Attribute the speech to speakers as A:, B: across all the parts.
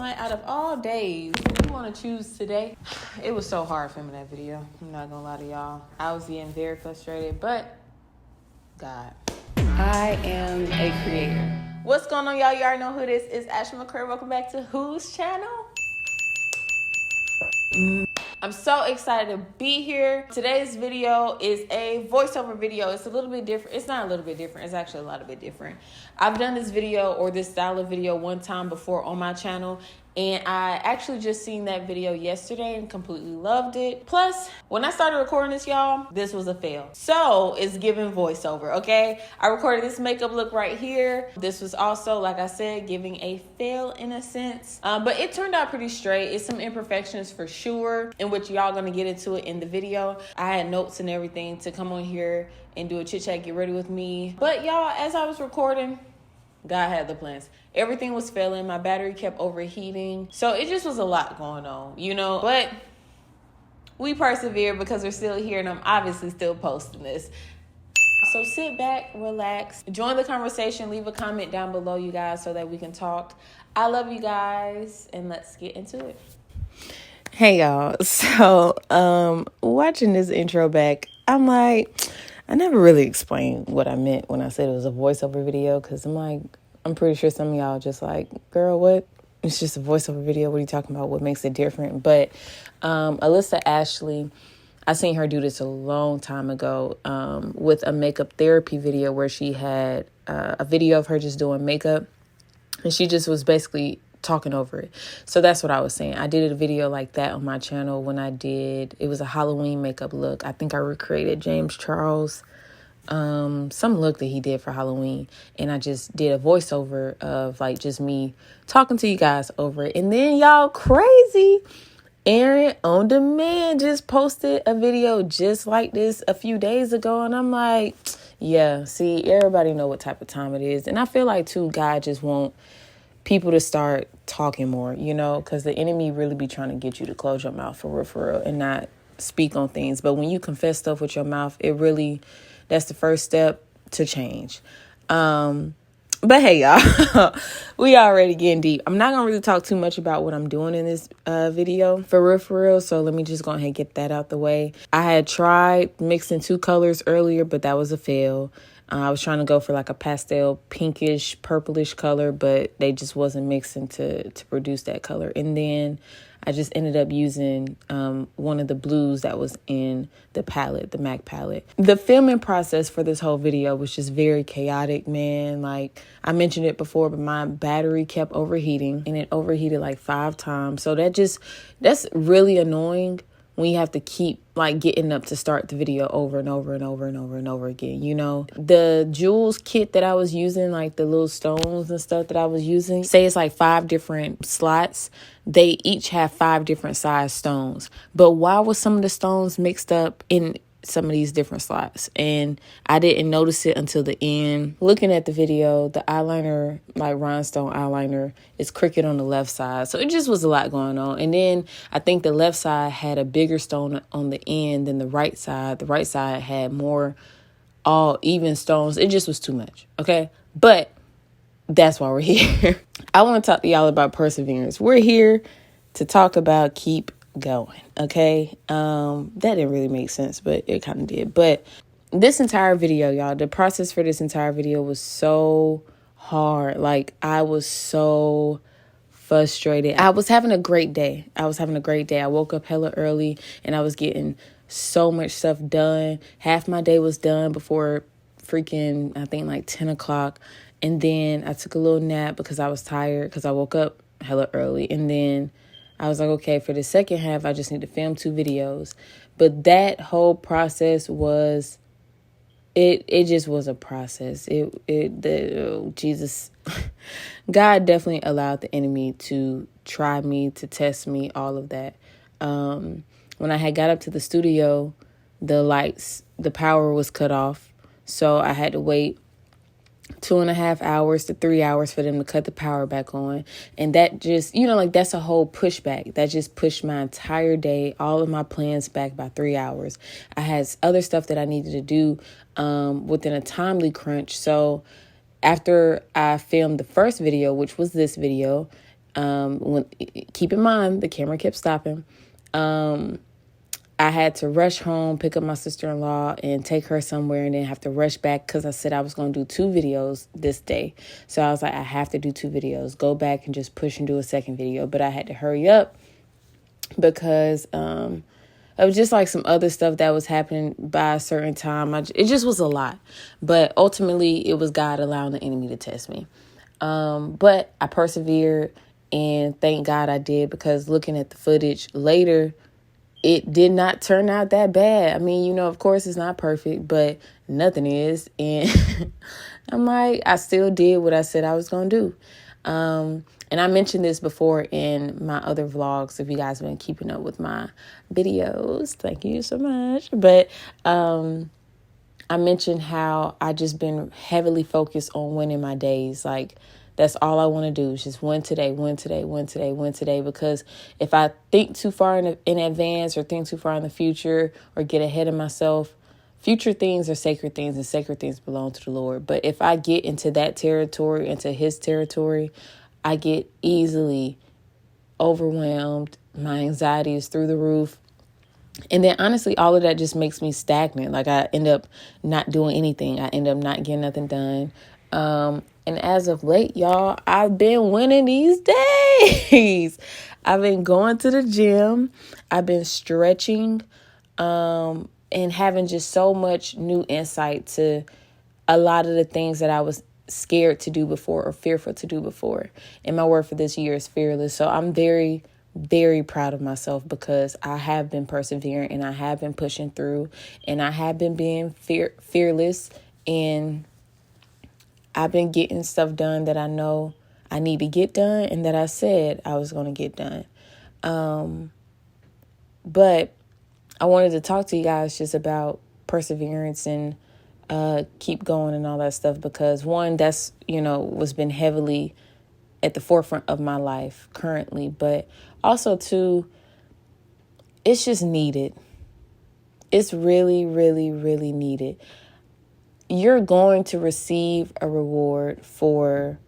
A: night out of all days, you want to choose today? It was so hard filming that video. I'm not gonna lie to y'all. I was getting very frustrated, but God, I am a creator. What's going on, y'all? You already know who this is. itsAshleyMcCray. Welcome back to whose channel? I'm so excited to be here. Today's video is a voiceover video. It's a little bit different. It's not a little bit different. It's actually a lot of bit different. I've done this video or this style of video one time before on my channel, and I actually just seen that video yesterday and completely loved it. Plus, when I started recording this, y'all, this was a fail. So it's giving voiceover, okay? I recorded this makeup look right here. This was also, like I said, giving a fail in a sense. But it turned out pretty straight. It's some imperfections for sure, in which y'all gonna get into it in the video. I had notes and everything to come on here and do a chit chat, get ready with me. But y'all, as I was recording, God had the plans. Everything was failing. My battery kept overheating. So it just was a lot going on, you know. But we persevered because we're still here, and I'm obviously still posting this. So sit back, relax, join the conversation, leave a comment down below, you guys, so that we can talk. I love you guys, and let's get into it. Hey, y'all. So watching this intro back, I'm like, I never really explained what I meant when I said it was a voiceover video, because I'm pretty sure some of y'all just like, girl, what? It's just a voiceover video. What are you talking about? What makes it different? But Alyssa Ashley, I seen her do this a long time ago with a makeup therapy video where she had a video of her just doing makeup, and she just was basically talking over it. So that's what I was saying. I did a video like that on my channel when it was a Halloween makeup look. I think I recreated James Charles, some look that he did for Halloween. And I just did a voiceover of like just me talking to you guys over it. And then y'all crazy, Aaron On Demand just posted a video just like this a few days ago. And I'm like, yeah, see, everybody know what type of time it is. And I feel like too, God just want people to start talking more, you know, because the enemy really be trying to get you to close your mouth for real, and not speak on things. But when you confess stuff with your mouth, that's the first step to change. But hey, y'all, we already getting deep. I'm not gonna really talk too much about what I'm doing in this video for real. So let me just go ahead and get that out the way. I had tried mixing two colors earlier, but that was a fail. I was trying to go for like a pastel pinkish purplish color, but they just wasn't mixing to produce that color. And then I just ended up using one of the blues that was in the palette, the MAC palette. The filming process for this whole video was just very chaotic, man. Like I mentioned it before, but my battery kept overheating, and it overheated like 5 times. So that's really annoying when you have to keep like getting up to start the video over and over and over and over and over again, you know. The jewels kit that I was using, like the little stones and stuff that I was using, say it's like 5 different slots. They each have 5 different size stones. But why was some of the stones mixed up in some of these different slots? And I didn't notice it until the end. Looking at the video, the eyeliner, like rhinestone eyeliner, is crooked on the left side. So it just was a lot going on. And then I think the left side had a bigger stone on the end than the right side. The right side had more all even stones. It just was too much. Okay. But that's why we're here. I want to talk to y'all about perseverance. We're here to talk about keep going. Okay. That didn't really make sense, but it kind of did. But this entire video, y'all, the process for this entire video was so hard. Like I was so frustrated. I was having a great day. I woke up hella early and I was getting so much stuff done. Half my day was done before freaking, I think like 10 o'clock. And then I took a little nap because I was tired because I woke up hella early. And then I was like, okay, for the second half, I just need to film 2 videos. But that whole process was, it just was a process. Jesus, God definitely allowed the enemy to try me, to test me, all of that. When I had got up to the studio, the power was cut off. So I had to wait 2.5 hours to 3 hours for them to cut the power back on. And that just, you know, like that's a whole pushback. That just pushed my entire day, all of my plans back by 3 hours. I had other stuff that I needed to do within a timely crunch. So after I filmed the first video, which was this video, Keep in mind, the camera kept stopping. I had to rush home, pick up my sister-in-law and take her somewhere, and then have to rush back because I said I was going to do 2 videos this day. So I was like, I have to do 2 videos, go back and just push and do a second video. But I had to hurry up because it was just like some other stuff that was happening by a certain time. It just was a lot. But ultimately, it was God allowing the enemy to test me. But I persevered, and thank God I did, because looking at the footage later, it did not turn out that bad. I mean, of course it's not perfect, but nothing is. And I'm like, I still did what I said I was going to do. And I mentioned this before in my other vlogs. If you guys have been keeping up with my videos, thank you so much. But I mentioned how I just been heavily focused on winning my days. Like, that's all I want to do is just win today, win today, win today, win today. Because if I think too far in advance, or think too far in the future, or get ahead of myself, future things are sacred things, and sacred things belong to the Lord. But if I get into that territory, into his territory, I get easily overwhelmed. My anxiety is through the roof. And then honestly, all of that just makes me stagnant. Like, I end up not doing anything. I end up not getting nothing done. And as of late, y'all, I've been winning these days. I've been going to the gym. I've been stretching, and having just so much new insight to a lot of the things that I was scared to do before, or fearful to do before. And my word for this year is fearless. So I'm very, very proud of myself, because I have been persevering, and I have been pushing through, and I have been being fearless, and I've been getting stuff done that I know I need to get done, and that I said I was going to get done. But I wanted to talk to you guys just about perseverance and keep going and all that stuff, because one, that's, what's been heavily at the forefront of my life currently, but also two, it's just needed. It's really, really, really needed. You're going to receive a reward for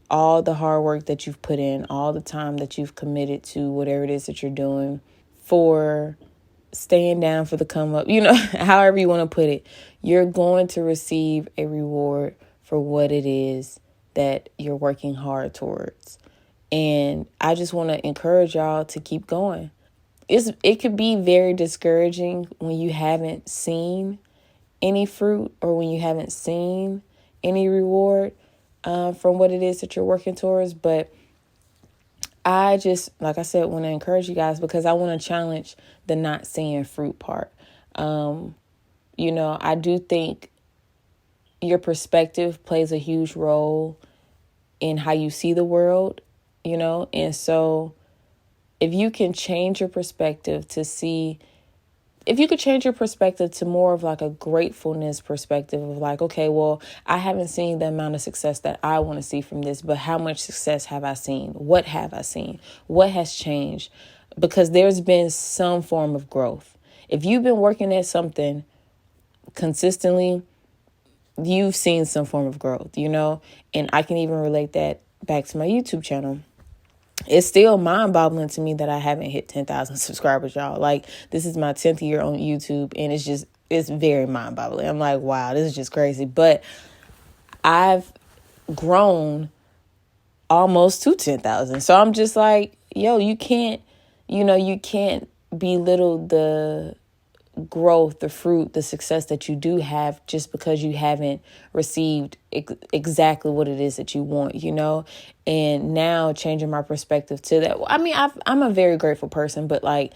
A: all the hard work that you've put in, all the time that you've committed to whatever it is that you're doing, for staying down for the come up, however you want to put it. You're going to receive a reward for what it is that you're working hard towards. And I just want to encourage y'all to keep going. It could be very discouraging when you haven't seen any fruit, or when you haven't seen any reward from what it is that you're working towards. But I just, like I said, want to encourage you guys, because I want to challenge the not seeing fruit part. I do think your perspective plays a huge role in how you see the world, and so if you can change your perspective if you could change your perspective to more of like a gratefulness perspective of like, okay, well, I haven't seen the amount of success that I want to see from this, but how much success have I seen? What have I seen? What has changed? Because there's been some form of growth. If you've been working at something consistently, you've seen some form of growth, and I can even relate that back to my YouTube channel. It's still mind-boggling to me that I haven't hit 10,000 subscribers, y'all. Like, this is my 10th year on YouTube, and it's very mind-boggling. I'm like, wow, this is just crazy. But I've grown almost to 10,000. So I'm just like, yo, you can't belittle the growth, the fruit, the success that you do have just because you haven't received exactly what it is that you want, and now changing my perspective to that. I mean, I'm a very grateful person, but like,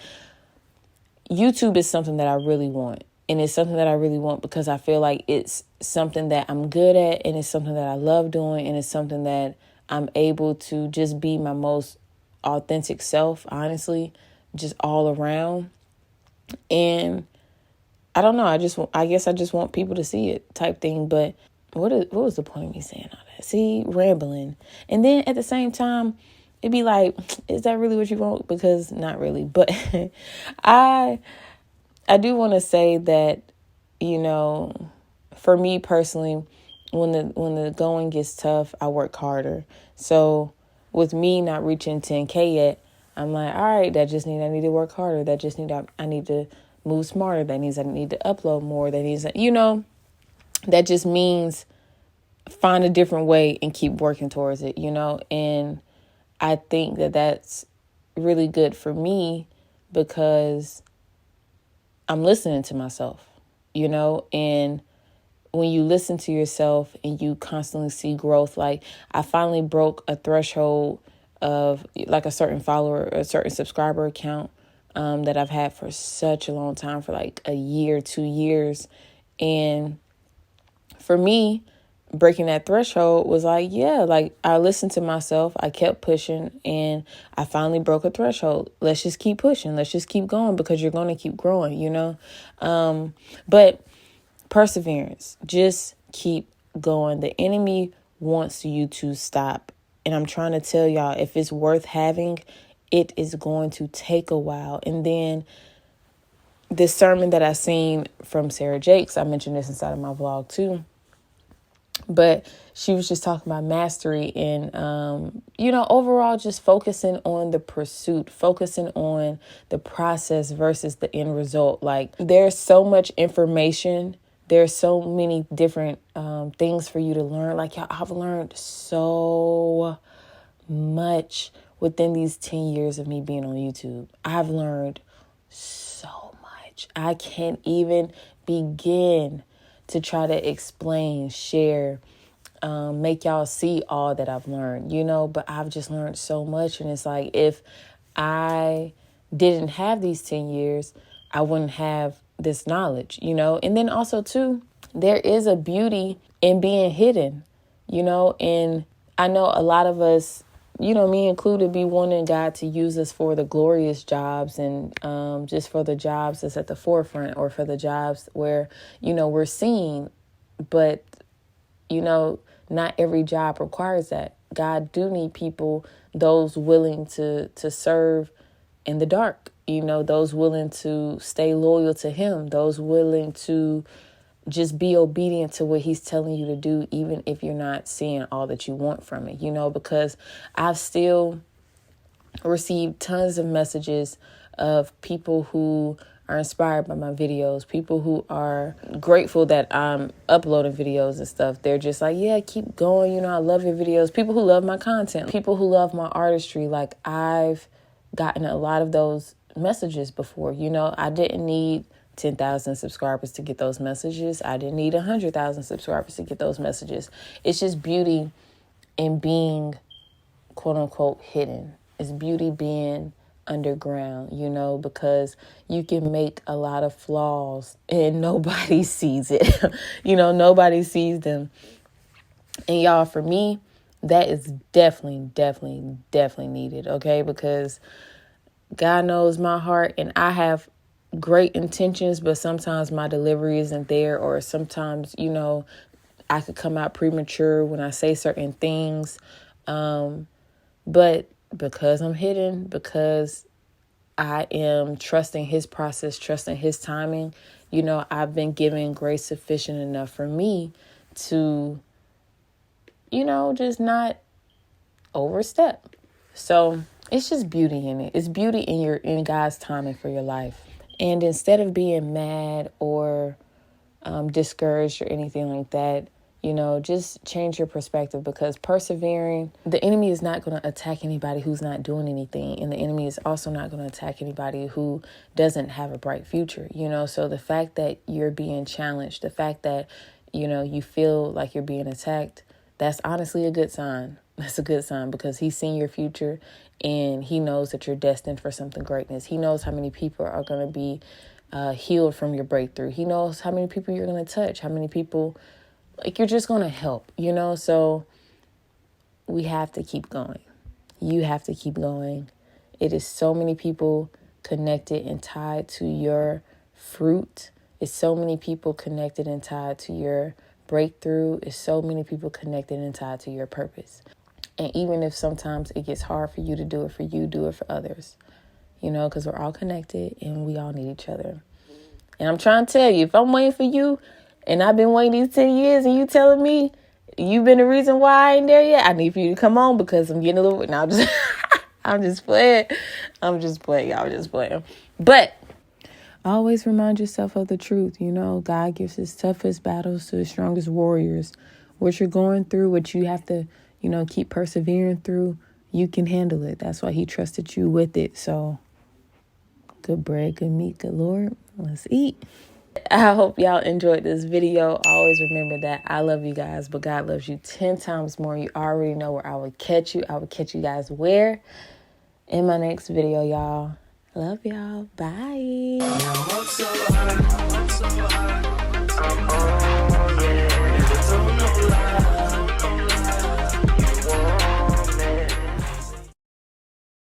A: YouTube is something that I really want. And it's something that I really want because I feel like it's something that I'm good at, and it's something that I love doing, and it's something that I'm able to just be my most authentic self, honestly, just all around. And I don't know. I guess I just want people to see it type thing. But what was the point of me saying all that? See, rambling. And then at the same time, it'd be like, is that really what you want? Because not really. But I do want to say that, for me personally, when the going gets tough, I work harder. So with me not reaching 10K yet, I'm like, all right, I need to work harder. I need to move smarter. That means I need to upload more. That means, that just means find a different way and keep working towards it, And I think that that's really good for me because I'm listening to myself, and when you listen to yourself and you constantly see growth, like I finally broke a threshold of like a certain follower, a certain subscriber account that I've had for such a long time, for like a year, 2 years. And for me, breaking that threshold was like, like I listened to myself, I kept pushing, and I finally broke a threshold. Let's just keep pushing. Let's just keep going because you're going to keep growing, But perseverance, just keep going. The enemy wants you to stop. And I'm trying to tell y'all, if it's worth having, it is going to take a while. And then this sermon that I seen from Sarah Jakes, I mentioned this inside of my vlog too, but she was just talking about mastery and, overall just focusing on the pursuit, focusing on the process versus the end result. Like there's so much information. There's so many different things for you to learn. Like, y'all, I've learned so much within these 10 years of me being on YouTube. I've learned so much. I can't even begin to try to explain, share, make y'all see all that I've learned, but I've just learned so much. And it's like, if I didn't have these 10 years, I wouldn't have this knowledge, and then also too, there is a beauty in being hidden, and I know a lot of us, me included, be wanting God to use us for the glorious jobs and just for the jobs that's at the forefront, or for the jobs where, we're seen, but, not every job requires that. God do need people, those willing to serve in the dark, those willing to stay loyal to him, those willing to just be obedient to what he's telling you to do, even if you're not seeing all that you want from it, because I've still received tons of messages of people who are inspired by my videos, people who are grateful that I'm uploading videos and stuff. They're just like, yeah, keep going. I love your videos. People who love my content, people who love my artistry. Like I've gotten a lot of those messages before. I didn't need 10,000 subscribers to get those messages. I didn't need 100,000 subscribers to get those messages. It's just beauty in being quote unquote hidden. It's beauty being underground, because you can make a lot of flaws and nobody sees it. Nobody sees them. And y'all, for me, that is definitely needed. Okay. Because God knows my heart, and I have great intentions, but sometimes my delivery isn't there, or sometimes, I could come out premature when I say certain things. But because I'm hidden, because I am trusting his process, trusting his timing, I've been given grace sufficient enough for me to, just not overstep. So it's just beauty in it. It's beauty in God's timing for your life. And instead of being mad or discouraged or anything like that, just change your perspective, because persevering, the enemy is not going to attack anybody who's not doing anything. And the enemy is also not going to attack anybody who doesn't have a bright future, So the fact that you're being challenged, the fact that, you feel like you're being attacked, that's honestly a good sign. That's a good sign, because he's seen your future and he knows that you're destined for something greatness. He knows how many people are going to be healed from your breakthrough. He knows how many people you're going to touch, how many people you're just going to help, So we have to keep going. You have to keep going. It is so many people connected and tied to your fruit. It's so many people connected and tied to your breakthrough. It's so many people connected and tied to your purpose. And even if sometimes it gets hard for you to do it for you, do it for others, because we're all connected and we all need each other. And I'm trying to tell you, if I'm waiting for you and I've been waiting these 10 years and you telling me you've been the reason why I ain't there yet. I need for you to come on because I'm getting a little... No, I'm just playing. I'm just playing. Y'all just playing. But always remind yourself of the truth. You know, God gives his toughest battles to the strongest warriors. What you're going through, what you have to, you know, keep persevering through, you can handle it. That's why he trusted you with it. So good bread, good meat, good Lord. Let's eat. I hope y'all enjoyed this video. Always remember that I love you guys, but God loves you 10 times more. You already know where I will catch you. I will catch you guys where? In my next video, y'all. Love y'all. Bye.